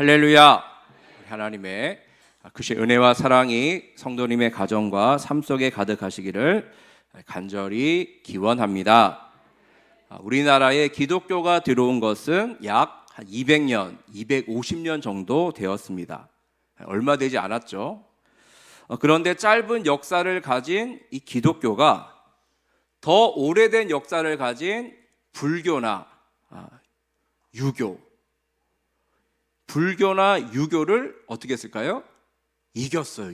할렐루야. 하나님의 크신 은혜와 사랑이 성도님의 가정과 삶 속에 가득하시기를 간절히 기원합니다. 우리나라에 기독교가 들어온 것은 약 200년, 250년 정도 되었습니다. 얼마 되지 않았죠. 그런데 짧은 역사를 가진 이 기독교가 더 오래된 역사를 가진 불교나 불교나 유교를 어떻게 했을까요? 이겼어.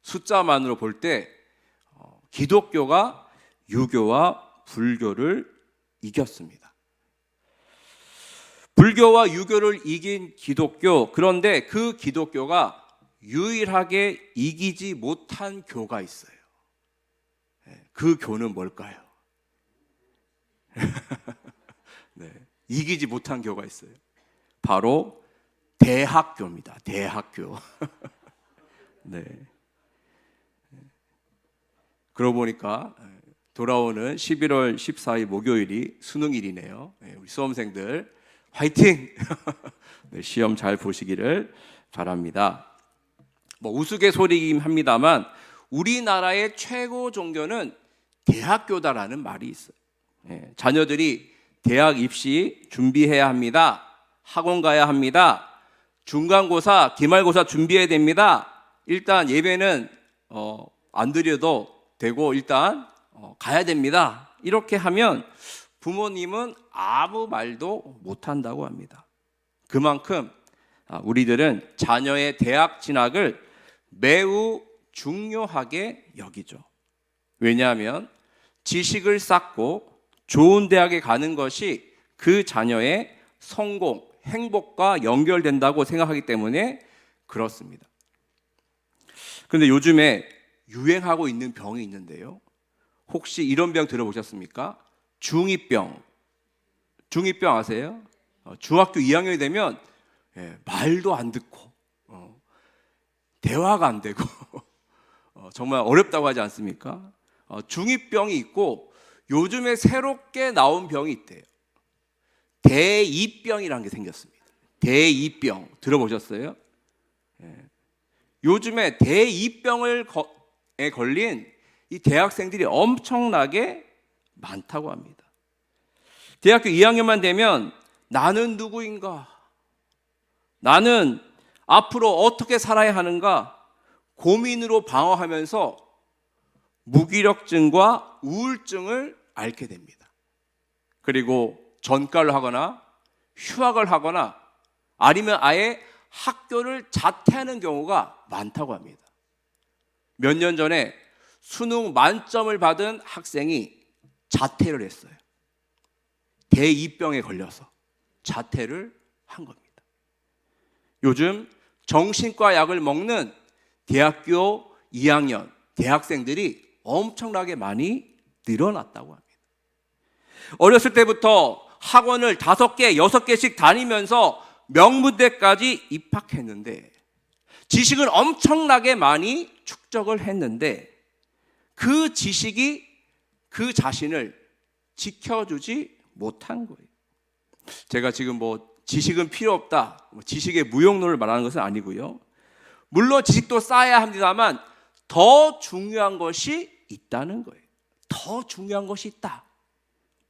숫자만으로 볼 때 기독교가 유교와 불교를 이겼습니다. 불교와 유교를 이긴 기독교, 그런데 그 기독교가 유일하게 이기지 못한 교가 있어요. 그 교는 뭘까요? 네, 이기지 못한 교가 있어요. 바로 대학교입니다. 대학교. 네. 그러고 보니까 돌아오는 11월 14일 목요일이 수능일이네요. 우리 수험생들 화이팅! 네, 시험 잘 보시기를 바랍니다. 우스갯소리이긴 합니다만 우리나라의 최고 종교는 대학교다라는 말이 있어요. 자녀들이 대학 입시 준비해야 합니다. 학원 가야 합니다. 중간고사, 기말고사 준비해야 됩니다. 일단 예배는 안 드려도 되고 일단 가야 됩니다. 이렇게 하면 부모님은 아무 말도 못한다고 합니다. 그만큼 우리들은 자녀의 대학 진학을 매우 중요하게 여기죠. 왜냐하면 지식을 쌓고 좋은 대학에 가는 것이 그 자녀의 성공, 행복과 연결된다고 생각하기 때문에 그렇습니다. 그런데 요즘에 유행하고 있는 병이 있는데요. 혹시 이런 병 들어보셨습니까? 중2병. 중2병 아세요? 중학교 2학년이 되면 말도 안 듣고 대화가 안 되고 정말 어렵다고 하지 않습니까? 중2병이 있고 요즘에 새롭게 나온 병이 있대요. 대2병이라는 게 생겼습니다. 대2병 들어보셨어요? 요즘에 대2병에 걸린 이 대학생들이 엄청나게 많다고 합니다. 대학교 2학년만 되면 나는 누구인가? 나는 앞으로 어떻게 살아야 하는가? 고민으로 방황하면서 무기력증과 우울증을 앓게 됩니다. 그리고 전과를 하거나 휴학을 하거나 아니면 아예 학교를 자퇴하는 경우가 많다고 합니다. 몇 년 전에 수능 만점을 받은 학생이 자퇴를 했어요. 대2병에 걸려서 자퇴를 한 겁니다. 요즘 정신과 약을 먹는 대학교 2학년 대학생들이 엄청나게 많이 늘어났다고 합니다. 어렸을 때부터 학원을 5개, 6개씩 다니면서 명문대까지 입학했는데 지식은 엄청나게 많이 축적을 했는데 그 지식이 그 자신을 지켜주지 못한 거예요. 제가 지금 지식은 필요 없다, 지식의 무용론을 말하는 것은 아니고요. 물론 지식도 쌓아야 합니다만 더 중요한 것이 있다는 거예요. 더 중요한 것이 있다.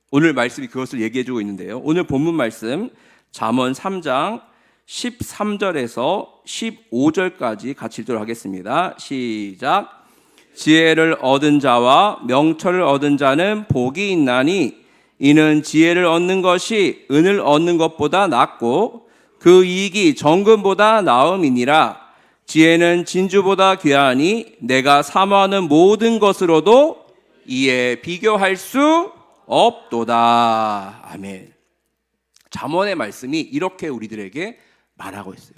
오늘 말씀이 그것을 얘기해주고 있는데요. 오늘 본문 말씀 잠언 3장 13절에서 15절까지 같이 읽도록 하겠습니다. 시작. 지혜를 얻은 자와 명철을 얻은 자는 복이 있나니 이는 지혜를 얻는 것이 은을 얻는 것보다 낫고 그 이익이 정금보다 나음이니라. 지혜는 진주보다 귀하니 내가 사모하는 모든 것으로도 이에 비교할 수 없도다. 아멘. 잠언의 말씀이 이렇게 우리들에게 말하고 있어요.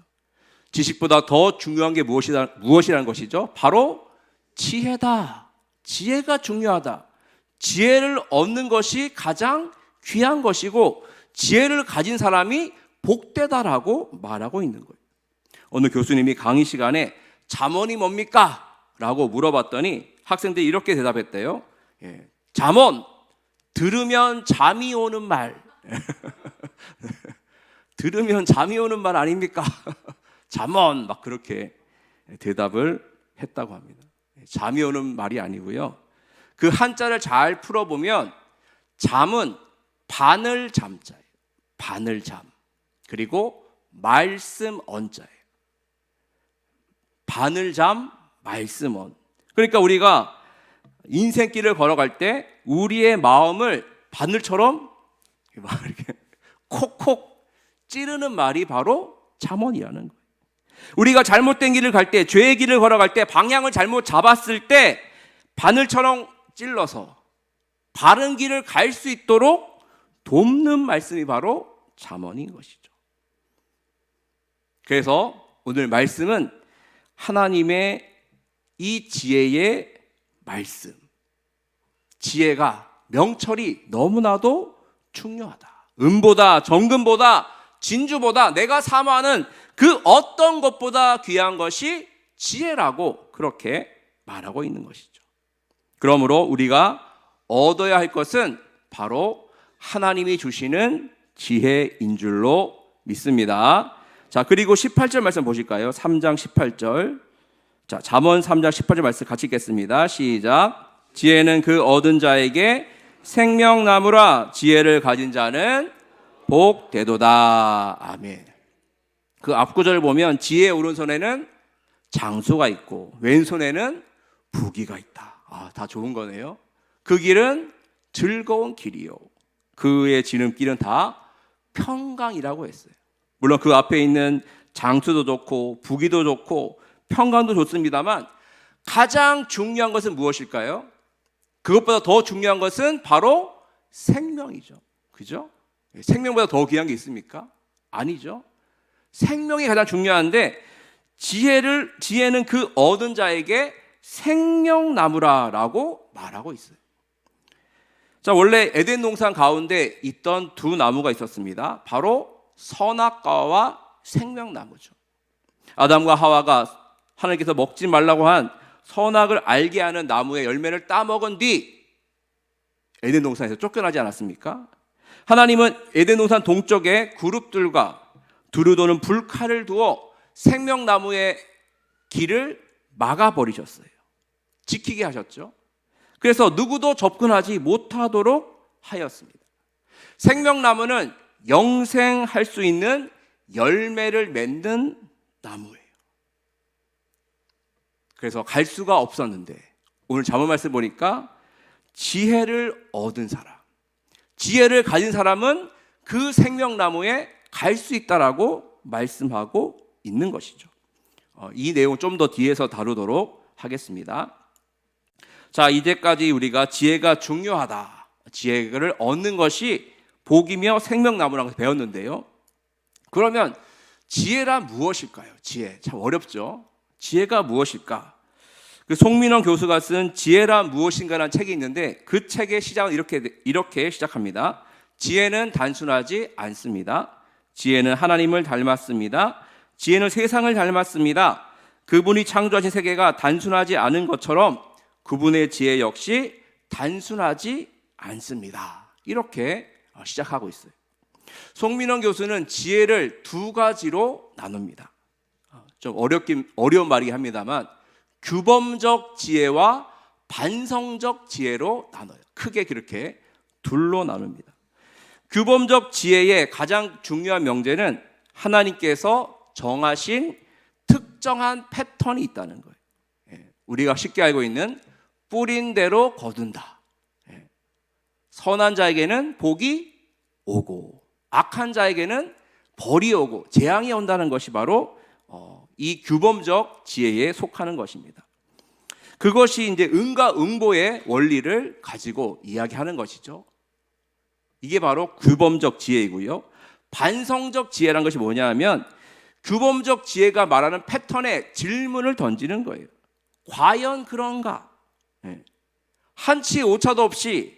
지식보다 더 중요한 게 무엇이라는 것이죠? 바로 지혜다. 지혜가 중요하다. 지혜를 얻는 것이 가장 귀한 것이고 지혜를 가진 사람이 복되다라고 말하고 있는 거예요. 어느 교수님이 강의 시간에 잠언이 뭡니까? 라고 물어봤더니 학생들이 이렇게 대답했대요. 잠언, 들으면 잠이 오는 말. 들으면 잠이 오는 말 아닙니까? 잠언 막 그렇게 대답을 했다고 합니다. 잠이 오는 말이 아니고요. 그 한자를 잘 풀어보면 잠은 바늘 잠자예요. 바늘 잠. 그리고 말씀 언자예요. 바늘 잠, 말씀 언. 그러니까 우리가 인생길을 걸어갈 때 우리의 마음을 바늘처럼 막 이렇게 콕콕 찌르는 말이 바로 잠언이라는 거예요. 우리가 잘못된 길을 갈 때, 죄의 길을 걸어갈 때, 방향을 잘못 잡았을 때 바늘처럼 찔러서 바른 길을 갈 수 있도록 돕는 말씀이 바로 잠언인 것이죠. 그래서 오늘 말씀은 하나님의 이 지혜의 말씀, 지혜가 명철이 너무나도 중요하다. 은보다 정금보다 진주보다 내가 사모하는 그 어떤 것보다 귀한 것이 지혜라고 그렇게 말하고 있는 것이죠. 그러므로 우리가 얻어야 할 것은 바로 하나님이 주시는 지혜인 줄로 믿습니다. 자, 그리고 18절 말씀 보실까요? 3장 18절. 자, 잠언 3장 18절 말씀 같이 읽겠습니다. 시작. 지혜는 그 얻은 자에게 생명나무라. 지혜를 가진 자는 복되도다. 아멘. 그 앞구절을 보면 지혜의 오른손에는 장수가 있고 왼손에는 부귀가 있다. 다 좋은 거네요. 그 길은 즐거운 길이요. 그의 지름길은 다 평강이라고 했어요. 물론 그 앞에 있는 장수도 좋고 부귀도 좋고 평강도 좋습니다만 가장 중요한 것은 무엇일까요? 그것보다 더 중요한 것은 바로 생명이죠. 그죠? 생명보다 더 귀한 게 있습니까? 아니죠. 생명이 가장 중요한데 지혜는 그 얻은 자에게 생명나무라라고 말하고 있어요. 자, 원래 에덴 동산 가운데 있던 두 나무가 있었습니다. 바로 선악과와 생명나무죠. 아담과 하와가 하나님께서 먹지 말라고 한 선악을 알게 하는 나무의 열매를 따먹은 뒤 에덴 동산에서 쫓겨나지 않았습니까? 하나님은 에덴 동산 동쪽에 그룹들과 두루도는 불칼을 두어 생명나무의 길을 막아버리셨어요. 지키게 하셨죠. 그래서 누구도 접근하지 못하도록 하였습니다. 생명나무는 영생할 수 있는 열매를 맺는 나무예요. 그래서 갈 수가 없었는데 오늘 잠언 말씀 보니까 지혜를 얻은 사람, 지혜를 가진 사람은 그 생명나무에 갈 수 있다라고 말씀하고 있는 것이죠. 이 내용 좀 더 뒤에서 다루도록 하겠습니다. 자, 이제까지 우리가 지혜가 중요하다, 지혜를 얻는 것이 복이며 생명나무라고 배웠는데요. 그러면 지혜란 무엇일까요? 지혜 참 어렵죠. 지혜가 무엇일까? 그 송민원 교수가 쓴 지혜란 무엇인가라는 책이 있는데 그 책의 시작은 이렇게 시작합니다. 지혜는 단순하지 않습니다. 지혜는 하나님을 닮았습니다. 지혜는 세상을 닮았습니다. 그분이 창조하신 세계가 단순하지 않은 것처럼 그분의 지혜 역시 단순하지 않습니다. 이렇게 시작하고 있어요. 송민원 교수는 지혜를 두 가지로 나눕니다. 좀 어려운 말이긴 합니다만 규범적 지혜와 반성적 지혜로 나눠요. 크게 그렇게 둘로 나눕니다. 규범적 지혜의 가장 중요한 명제는 하나님께서 정하신 특정한 패턴이 있다는 거예요. 우리가 쉽게 알고 있는 뿌린 대로 거둔다. 선한 자에게는 복이 오고 악한 자에게는 벌이 오고 재앙이 온다는 것이 바로 이 규범적 지혜에 속하는 것입니다. 그것이 이제 응과 응보의 원리를 가지고 이야기하는 것이죠. 이게 바로 규범적 지혜이고요. 반성적 지혜라는 것이 뭐냐 하면 규범적 지혜가 말하는 패턴에 질문을 던지는 거예요. 과연 그런가? 한치 오차도 없이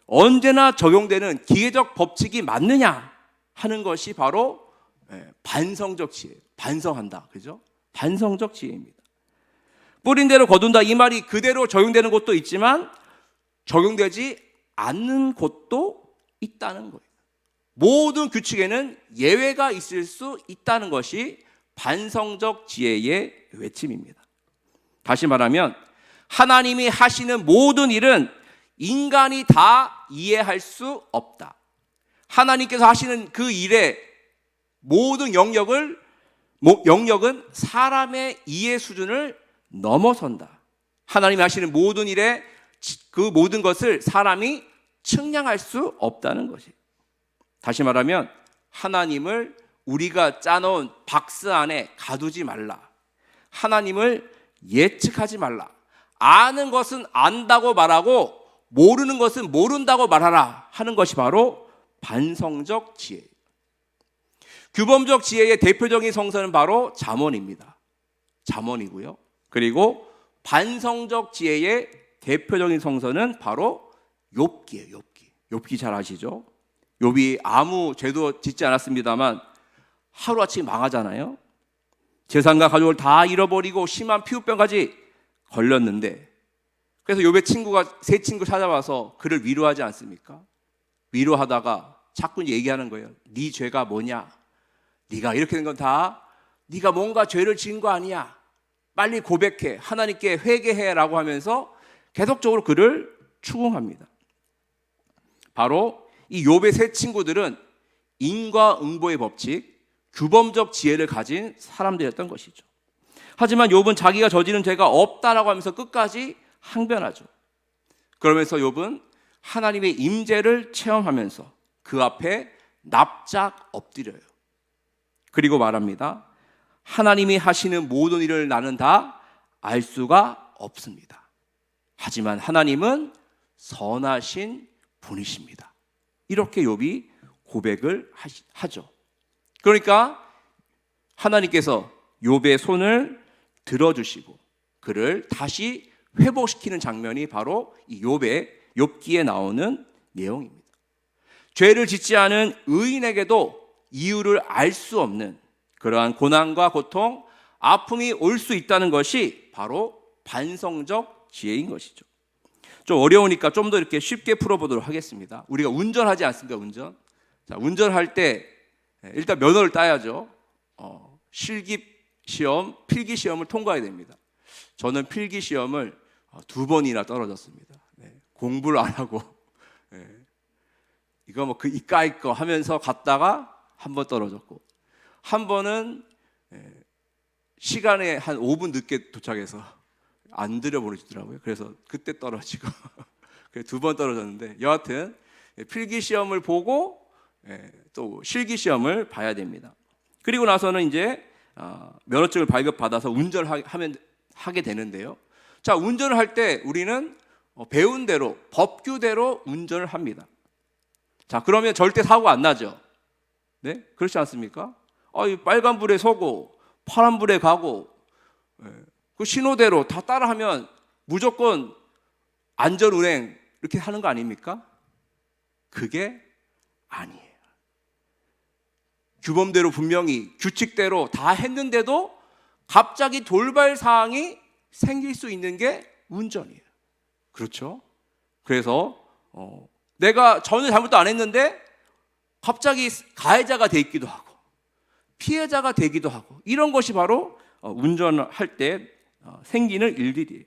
언제나 적용되는 기계적 법칙이 맞느냐 하는 것이 바로 반성적 지혜예요. 반성한다. 그죠? 반성적 지혜입니다. 뿌린 대로 거둔다. 이 말이 그대로 적용되는 곳도 있지만 적용되지 않는 곳도 있다는 거예요. 모든 규칙에는 예외가 있을 수 있다는 것이 반성적 지혜의 외침입니다. 다시 말하면 하나님이 하시는 모든 일은 인간이 다 이해할 수 없다. 하나님께서 하시는 그 일의 모든 영역은 사람의 이해 수준을 넘어선다. 하나님이 하시는 모든 일의 그 모든 것을 사람이 측량할 수 없다는 것이. 다시 말하면 하나님을 우리가 짜놓은 박스 안에 가두지 말라. 하나님을 예측하지 말라. 아는 것은 안다고 말하고 모르는 것은 모른다고 말하라 하는 것이 바로 반성적 지혜. 규범적 지혜의 대표적인 성서는 바로 잠언입니다. 잠언이고요. 그리고 반성적 지혜의 대표적인 성서는 바로 욥기예요. 욥기 잘 아시죠? 욥이 아무 죄도 짓지 않았습니다만 하루아침에 망하잖아요. 재산과 가족을 다 잃어버리고 심한 피부병까지 걸렸는데, 그래서 욥의 친구가 세 친구 찾아와서 그를 위로하지 않습니까? 위로하다가 자꾸 얘기하는 거예요. 네 죄가 뭐냐? 네가 이렇게 된 건 다 네가 뭔가 죄를 지은 거 아니야. 빨리 고백해. 하나님께 회개해라고 하면서 계속적으로 그를 추궁합니다. 바로 이 욥의 세 친구들은 인과응보의 법칙, 규범적 지혜를 가진 사람들이었던 것이죠. 하지만 욥은 자기가 저지른 죄가 없다라고 하면서 끝까지 항변하죠. 그러면서 욥은 하나님의 임재를 체험하면서 그 앞에 납작 엎드려요. 그리고 말합니다. 하나님이 하시는 모든 일을 나는 다 알 수가 없습니다. 하지만 하나님은 선하신 분이십니다. 이렇게 욥이 고백을 하죠. 그러니까 하나님께서 욥의 손을 들어주시고 그를 다시 회복시키는 장면이 바로 이 욥기에 나오는 내용입니다. 죄를 짓지 않은 의인에게도 이유를 알 수 없는 그러한 고난과 고통, 아픔이 올 수 있다는 것이 바로 반성적 지혜인 것이죠. 좀 어려우니까 좀 더 이렇게 쉽게 풀어보도록 하겠습니다. 우리가 운전하지 않습니까? 자, 운전할 때 일단 면허를 따야죠. 실기 시험, 필기 시험을 통과해야 됩니다. 저는 필기 시험을 2번이나 떨어졌습니다. 공부를 안 하고 이거 뭐 그 이까이 거 하면서 갔다가 한 번 떨어졌고, 한 번은 시간에 한 5분 늦게 도착해서 안 들여보내주더라고요. 그래서 그때 떨어지고 그래서 2번 떨어졌는데, 여하튼 필기 시험을 보고 또 실기 시험을 봐야 됩니다. 그리고 나서는 이제 면허증을 발급받아서 운전을 하게 되는데요. 자, 운전을 할 때 우리는 배운 대로 법규대로 운전을 합니다. 자, 그러면 절대 사고 안 나죠. 네? 그렇지 않습니까? 빨간불에 서고 파란불에 가고 그 신호대로 다 따라하면 무조건 안전운행 이렇게 하는 거 아닙니까? 그게 아니에요. 규범대로 분명히 규칙대로 다 했는데도 갑자기 돌발 사항이 생길 수 있는 게 운전이에요. 그렇죠? 그래서 내가 전혀 잘못도 안 했는데 갑자기 가해자가 돼 있기도 하고 피해자가 되기도 하고, 이런 것이 바로 운전할 때 생기는 일들이에요.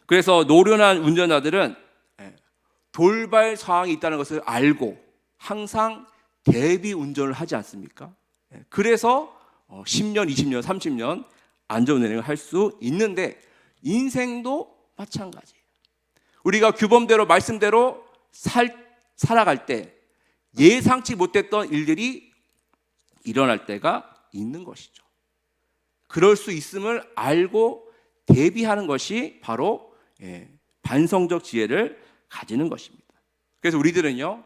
그래서 노련한 운전자들은 돌발 상황이 있다는 것을 알고 항상 대비 운전을 하지 않습니까? 그래서 10년, 20년, 30년 안전운행을 할 수 있는데, 인생도 마찬가지예요. 우리가 규범대로 말씀대로 살아갈 때 예상치 못했던 일들이 일어날 때가 있는 것이죠. 그럴 수 있음을 알고 대비하는 것이 바로 반성적 지혜를 가지는 것입니다. 그래서 우리들은요,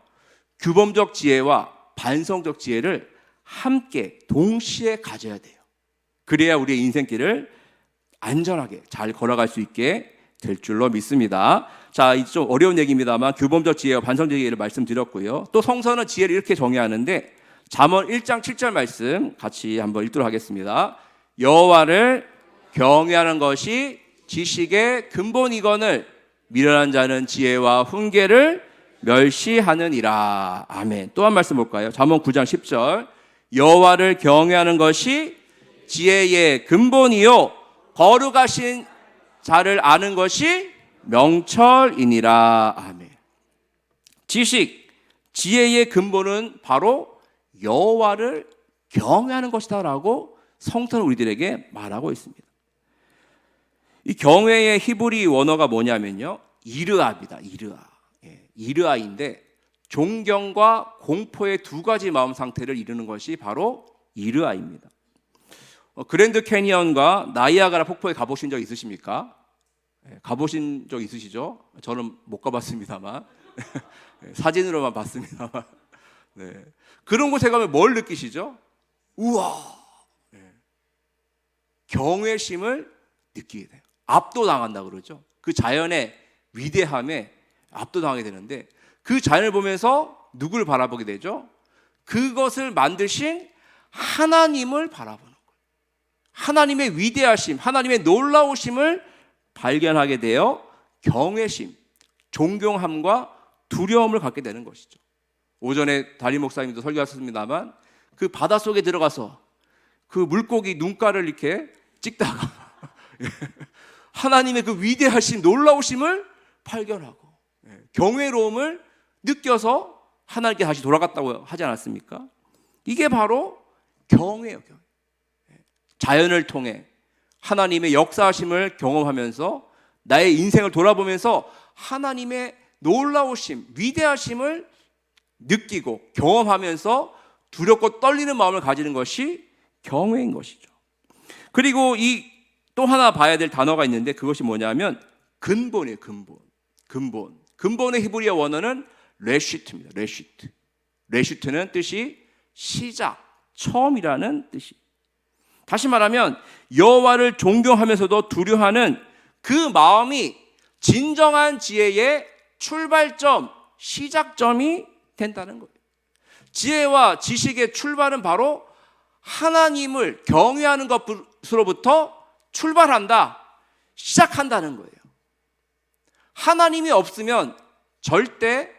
규범적 지혜와 반성적 지혜를 함께 동시에 가져야 돼요. 그래야 우리의 인생길을 안전하게 잘 걸어갈 수 있게 될 줄로 믿습니다. 자, 이 좀 어려운 얘기입니다만 규범적 지혜와 반성적 지혜를 말씀드렸고요. 또 성서는 지혜를 이렇게 정의하는데, 잠언 1장 7절 말씀 같이 한번 읽도록 하겠습니다. 여호와를 경외하는 것이 지식의 근본이거늘 미련한 자는 지혜와 훈계를 멸시하느니라. 아멘. 또 한 말씀 볼까요? 잠언 9장 10절. 여호와를 경외하는 것이 지혜의 근본이요 거룩하신 자를 아는 것이 명철이니라. 아멘. 지식, 지혜의 근본은 바로 여호와를 경외하는 것이다라고 성서는 우리들에게 말하고 있습니다. 이 경외의 히브리 원어가 뭐냐면요, 이르아입니다. 이르아인데 존경과 공포의 두 가지 마음 상태를 이루는 것이 바로 이르아입니다. 그랜드 캐니언과 나이아가라 폭포에 가보신 적 있으십니까? 가보신 적 있으시죠? 저는 못 가봤습니다만 사진으로만 봤습니다만. 네. 그런 곳에 가면 뭘 느끼시죠? 우와, 경외심을 느끼게 돼요. 압도당한다 그러죠. 그 자연의 위대함에 압도당하게 되는데, 그 자연을 보면서 누굴 바라보게 되죠? 그것을 만드신 하나님을 바라보는 거예요. 하나님의 위대하심, 하나님의 놀라우심을 발견하게 되어 경외심, 존경함과 두려움을 갖게 되는 것이죠. 오전에 담임 목사님도 설교하셨습니다만, 그 바닷속에 들어가서 그 물고기 눈가를 이렇게 찍다가 하나님의 그 위대하신 놀라우심을 발견하고 경외로움을 느껴서 하나님께 다시 돌아갔다고 하지 않았습니까? 이게 바로 경외예요. 자연을 통해 하나님의 역사하심을 경험하면서 나의 인생을 돌아보면서 하나님의 놀라우심, 위대하심을 느끼고 경험하면서 두렵고 떨리는 마음을 가지는 것이 경외인 것이죠. 그리고 이 또 하나 봐야 될 단어가 있는데, 그것이 뭐냐면 근본이에요. 근본의 히브리어 원어는 레시트입니다. 레시트는 뜻이 시작, 처음이라는 뜻이. 다시 말하면 여호와를 존경하면서도 두려워하는 그 마음이 진정한 지혜의 출발점, 시작점이 된다는 거예요. 지혜와 지식의 출발은 바로 하나님을 경외하는 것으로부터 출발한다, 시작한다는 거예요. 하나님이 없으면 절대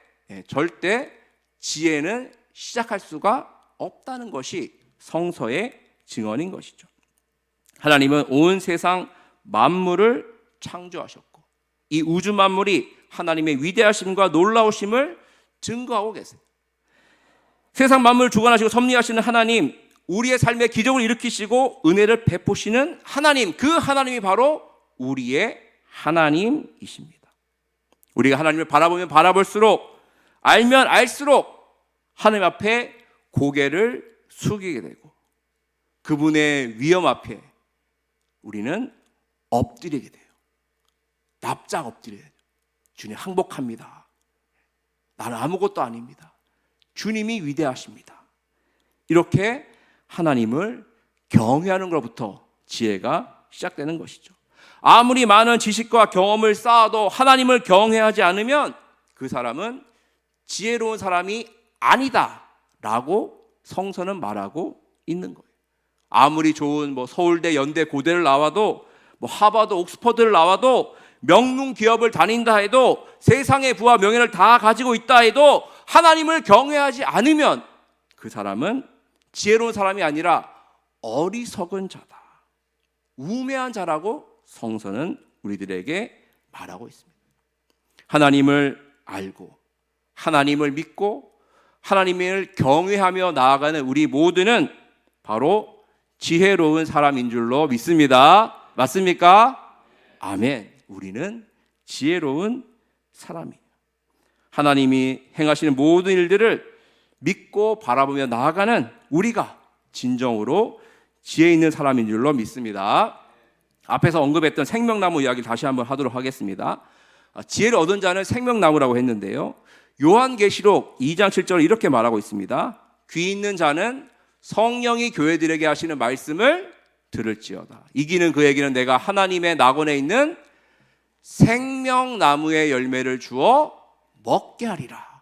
지혜는 시작할 수가 없다는 것이 성서의 증언인 것이죠. 하나님은 온 세상 만물을 창조하셨고, 이 우주 만물이 하나님의 위대하심과 놀라우심을 증거하고 계세요. 세상 만물을 주관하시고 섭리하시는 하나님, 우리의 삶에 기적을 일으키시고 은혜를 베푸시는 하나님, 그 하나님이 바로 우리의 하나님이십니다. 우리가 하나님을 바라보면 바라볼수록, 알면 알수록 하나님 앞에 고개를 숙이게 되고, 그분의 위엄 앞에 우리는 엎드리게 돼요. 납작 엎드려야 돼요. 주님 항복합니다. 나는 아무것도 아닙니다. 주님이 위대하십니다. 이렇게 하나님을 경외하는 것부터 지혜가 시작되는 것이죠. 아무리 많은 지식과 경험을 쌓아도 하나님을 경외하지 않으면 그 사람은 지혜로운 사람이 아니다라고 성서는 말하고 있는 거예요. 아무리 좋은 서울대, 연대, 고대를 나와도 하버드, 옥스퍼드를 나와도 명문 기업을 다닌다 해도 세상의 부와 명예를 다 가지고 있다 해도 하나님을 경외하지 않으면 그 사람은 지혜로운 사람이 아니라 어리석은 자다, 우매한 자라고 성서는 우리들에게 말하고 있습니다. 하나님을 알고 하나님을 믿고 하나님을 경외하며 나아가는 우리 모두는 바로 지혜로운 사람인 줄로 믿습니다. 맞습니까? 아멘. 우리는 지혜로운 사람이에요. 하나님이 행하시는 모든 일들을 믿고 바라보며 나아가는 우리가 진정으로 지혜 있는 사람인 줄로 믿습니다. 앞에서 언급했던 생명나무 이야기를 다시 한번 하도록 하겠습니다. 지혜를 얻은 자는 생명나무라고 했는데요, 요한계시록 2장 7절을 이렇게 말하고 있습니다. 귀 있는 자는 성령이 교회들에게 하시는 말씀을 들을지어다. 이기는 그에게는 내가 하나님의 낙원에 있는 생명나무의 열매를 주어 먹게 하리라.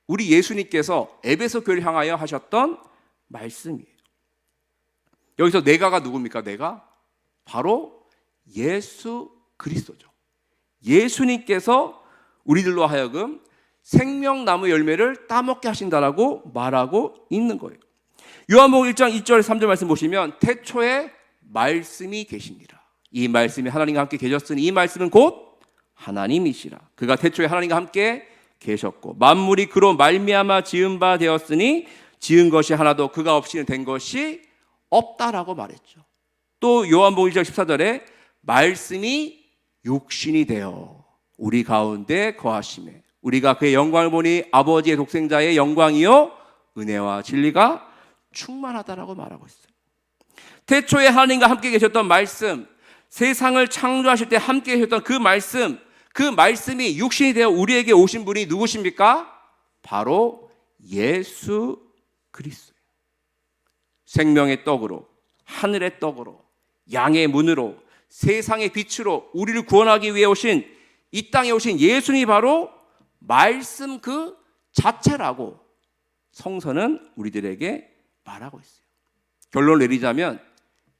우리 예수님께서 에베소 교회를 향하여 하셨던 말씀이에요. 여기서 내가가 누굽니까? 내가 바로 예수 그리스도죠. 예수님께서 우리들로 하여금 생명나무 열매를 따먹게 하신다라고 말하고 있는 거예요. 요한복음 1장 2절 3절 말씀 보시면 태초에 말씀이 계시니라. 이 말씀이 하나님과 함께 계셨으니 이 말씀은 곧 하나님이시라. 그가 태초에 하나님과 함께 계셨고 만물이 그로 말미암아 지은 바 되었으니 지은 것이 하나도 그가 없이는 된 것이 없다라고 말했죠. 또 요한복음 1장 14절에 말씀이 육신이 되어 우리 가운데 거하시매 우리가 그의 영광을 보니 아버지의 독생자의 영광이요 은혜와 진리가 충만하다라고 말하고 있어요. 태초에 하나님과 함께 계셨던 말씀, 세상을 창조하실 때 함께 계셨던 그 말씀이 육신이 되어 우리에게 오신 분이 누구십니까? 바로 예수 그리스도예요. 생명의 떡으로, 하늘의 떡으로, 양의 문으로, 세상의 빛으로 우리를 구원하기 위해 오신 이 땅에 오신 예수님이 바로 말씀 그 자체라고 성서는 우리들에게 말하고 있어요. 결론을 내리자면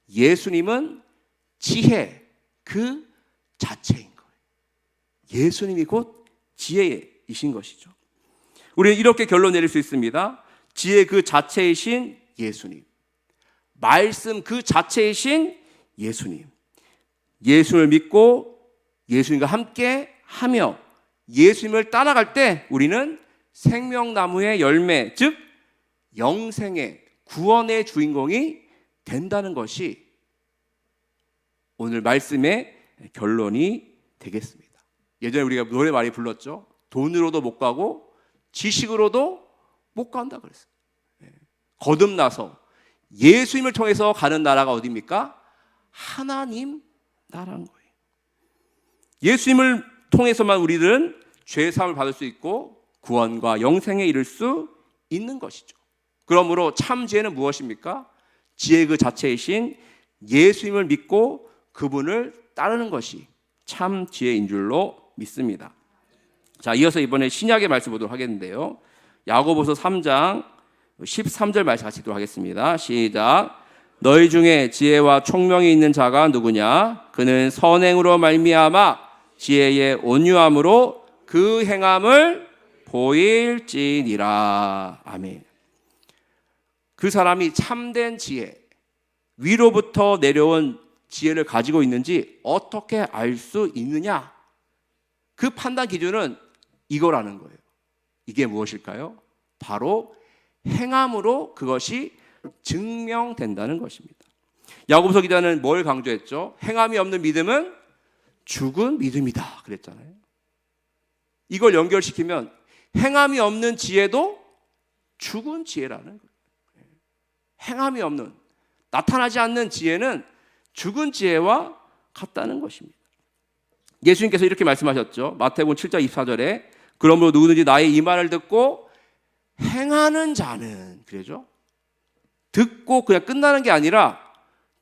예수님은 지혜 그 자체인 거예요. 예수님이 곧 지혜이신 것이죠. 우리는 이렇게 결론 내릴 수 있습니다. 지혜 그 자체이신 예수님, 말씀 그 자체이신 예수님, 예수를 믿고 예수님과 함께 하며 예수님을 따라갈 때 우리는 생명나무의 열매, 즉 영생의 구원의 주인공이 된다는 것이 오늘 말씀의 결론이 되겠습니다. 예전에 우리가 노래 많이 불렀죠. 돈으로도 못 가고 지식으로도 못 간다 그랬어요. 거듭나서 예수님을 통해서 가는 나라가 어디입니까? 하나님 나라인 거예요. 예수님을 통해서만 우리들은 죄사함을 받을 수 있고 구원과 영생에 이를 수 있는 것이죠. 그러므로 참 지혜는 무엇입니까? 지혜 그 자체이신 예수님을 믿고 그분을 따르는 것이 참 지혜인 줄로 믿습니다. 자, 이어서 이번에 신약의 말씀 보도록 하겠는데요. 야고보서 3장 13절 말씀 같이 읽도록 하겠습니다. 시작. 너희 중에 지혜와 총명이 있는 자가 누구냐? 그는 선행으로 말미암아 지혜의 온유함으로 그 행함을 보일지니라. 아멘. 그 사람이 참된 지혜, 위로부터 내려온 지혜를 가지고 있는지 어떻게 알 수 있느냐? 그 판단 기준은 이거라는 거예요. 이게 무엇일까요? 바로 행함으로 그것이 증명된다는 것입니다. 야고보서 기자는 뭘 강조했죠? 행함이 없는 믿음은 죽은 믿음이다 그랬잖아요. 이걸 연결시키면 행함이 없는 지혜도 죽은 지혜라는 거예요. 행함이 없는, 나타나지 않는 지혜는 죽은 지혜와 같다는 것입니다. 예수님께서 이렇게 말씀하셨죠. 마태복음 7장 24절에 그러므로 누구든지 나의 이 말을 듣고 행하는 자는, 그래죠? 듣고 그냥 끝나는 게 아니라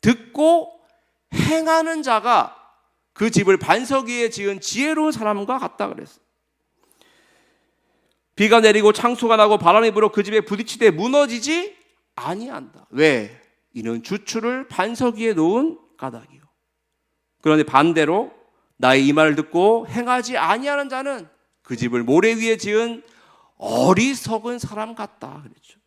듣고 행하는 자가 그 집을 반석 위에 지은 지혜로운 사람과 같다 그랬어요. 비가 내리고 창수가 나고 바람이 불어 그 집에 부딪히되 무너지지 아니한다. 왜? 이는 주추를 반석 위에 놓은 까닭이요. 그런데 반대로 나의 이 말을 듣고 행하지 아니하는 자는 그 집을 모래 위에 지은 어리석은 사람 같다 그랬죠.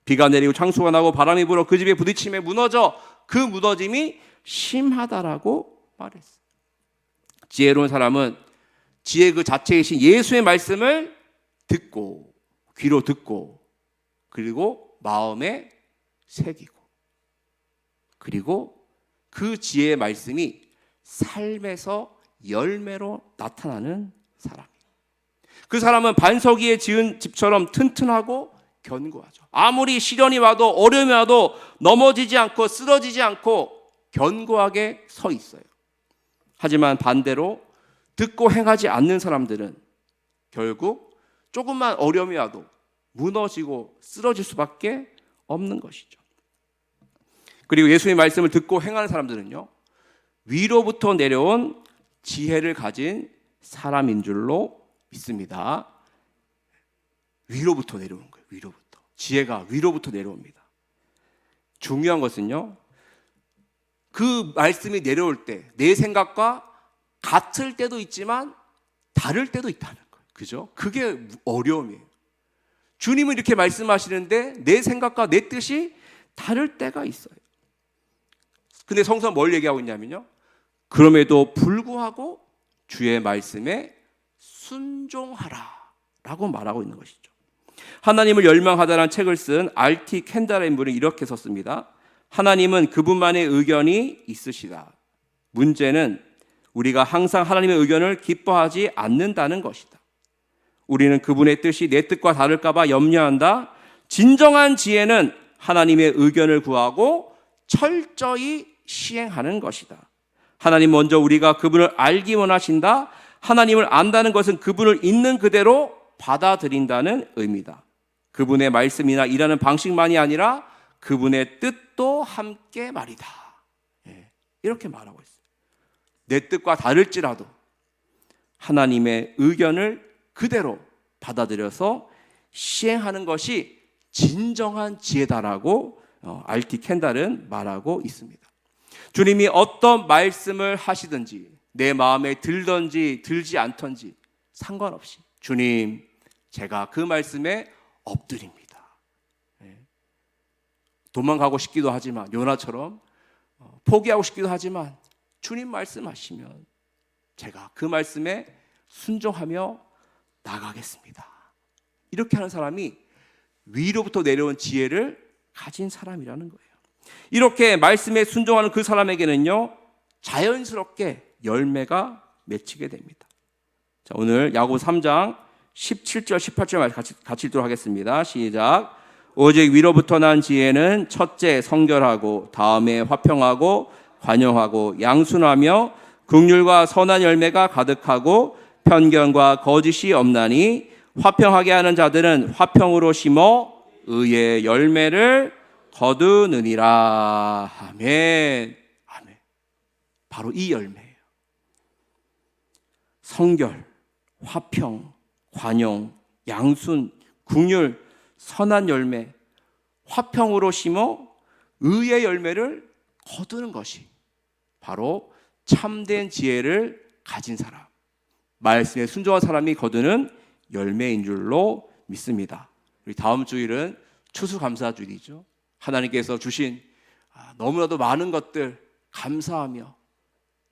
비가 내리고 창수가 나고 바람이 불어 그 집에 부딪힘에 무너져 그 무너짐이 심하다라고 말했어요. 지혜로운 사람은 지혜 그 자체이신 예수의 말씀을 듣고 귀로 듣고 그리고 마음에 새기고 그리고 그 지혜의 말씀이 삶에서 열매로 나타나는 사람이에요. 그 사람은 반석 위에 지은 집처럼 튼튼하고 견고하죠. 아무리 시련이 와도 어려움이 와도 넘어지지 않고 쓰러지지 않고 견고하게 서 있어요. 하지만 반대로 듣고 행하지 않는 사람들은 결국 조금만 어려움이 와도 무너지고 쓰러질 수밖에 없는 것이죠. 그리고 예수의 말씀을 듣고 행하는 사람들은요, 위로부터 내려온 지혜를 가진 사람인 줄로 믿습니다. 위로부터 내려오는 거예요. 위로부터. 지혜가 위로부터 내려옵니다. 중요한 것은요, 그 말씀이 내려올 때 내 생각과 같을 때도 있지만 다를 때도 있다는 거예요. 그죠? 그게 어려움이에요. 주님은 이렇게 말씀하시는데 내 생각과 내 뜻이 다를 때가 있어요. 근데 성서는 뭘 얘기하고 있냐면요, 그럼에도 불구하고 주의 말씀에 순종하라 라고 말하고 있는 것이죠. 하나님을 열망하다라는 책을 쓴 R.T. 켄달이라는 분은 이렇게 썼습니다. 하나님은 그분만의 의견이 있으시다. 문제는 우리가 항상 하나님의 의견을 기뻐하지 않는다는 것이다. 우리는 그분의 뜻이 내 뜻과 다를까 봐 염려한다. 진정한 지혜는 하나님의 의견을 구하고 철저히 시행하는 것이다. 하나님 먼저 우리가 그분을 알기 원하신다. 하나님을 안다는 것은 그분을 있는 그대로 받아들인다는 의미다. 그분의 말씀이나 일하는 방식만이 아니라 그분의 뜻도 함께 말이다. 이렇게 말하고 있어요. 내 뜻과 다를지라도 하나님의 의견을 그대로 받아들여서 시행하는 것이 진정한 지혜다라고 R.T. 켄달은 말하고 있습니다. 주님이 어떤 말씀을 하시든지 내 마음에 들든지 들지 않던지 상관없이 주님, 제가 그 말씀에 엎드립니다. 도망가고 싶기도 하지만 요나처럼 포기하고 싶기도 하지만 주님 말씀하시면 제가 그 말씀에 순종하며 나가겠습니다. 이렇게 하는 사람이 위로부터 내려온 지혜를 가진 사람이라는 거예요. 이렇게 말씀에 순종하는 그 사람에게는요, 자연스럽게 열매가 맺히게 됩니다. 자, 오늘 야고보 3장 17절 18절 같이 읽도록 하겠습니다. 시작. 오직 위로부터 난 지혜는 첫째 성결하고 다음에 화평하고 관용하고 양순하며 긍휼과 선한 열매가 가득하고 편견과 거짓이 없나니 화평하게 하는 자들은 화평으로 심어 의의 열매를 거두느니라. 아멘. 아멘. 바로 이 열매예요. 성결, 화평, 관용, 양순, 긍휼, 선한 열매, 화평으로 심어 의의 열매를 거두는 것이 바로 참된 지혜를 가진 사람, 말씀에 순종한 사람이 거두는 열매인 줄로 믿습니다. 우리 다음 주일은 추수감사주일이죠. 하나님께서 주신 너무나도 많은 것들 감사하며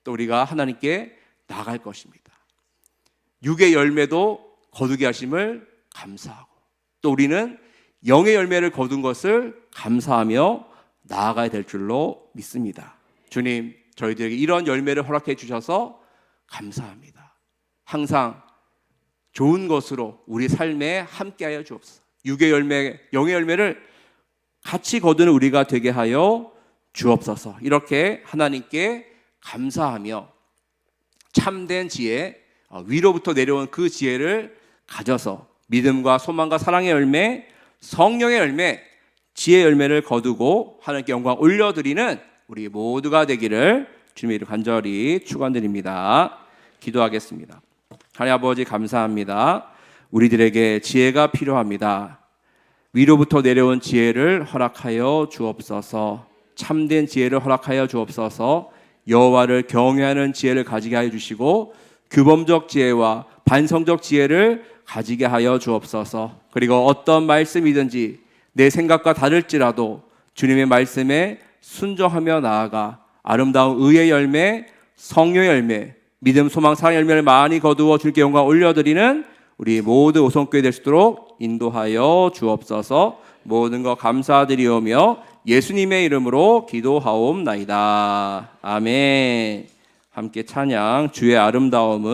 또 우리가 하나님께 나갈 것입니다. 육의 열매도 거두게 하심을 감사하고 또 우리는 영의 열매를 거둔 것을 감사하며 나아가야 될 줄로 믿습니다. 주님, 저희들에게 이런 열매를 허락해 주셔서 감사합니다. 항상 좋은 것으로 우리 삶에 함께하여 주옵소서. 육의 열매, 영의 열매를 같이 거두는 우리가 되게 하여 주옵소서. 이렇게 하나님께 감사하며 참된 지혜, 위로부터 내려온 그 지혜를 가져서 믿음과 소망과 사랑의 열매, 성령의 열매, 지혜의 열매를 거두고 하나님께 영광 올려드리는 우리 모두가 되기를 주님의 이름으로 간절히 축원드립니다. 기도하겠습니다. 하나님 아버지, 감사합니다. 우리들에게 지혜가 필요합니다. 위로부터 내려온 지혜를 허락하여 주옵소서. 참된 지혜를 허락하여 주옵소서. 여호와를 경외하는 지혜를 가지게 하여 주시고 규범적 지혜와 반성적 지혜를 가지게 하여 주옵소서. 그리고 어떤 말씀이든지 내 생각과 다를지라도 주님의 말씀에 순종하며 나아가 아름다운 의의 열매, 성령의 열매, 믿음, 소망, 사랑의 열매를 많이 거두어 주님께 영광 올려드리는 우리 모두 오성교회 될 수 있도록 인도하여 주옵소서. 모든 것 감사드리오며 예수님의 이름으로 기도하옵나이다. 아멘. 함께 찬양, 주의 아름다움은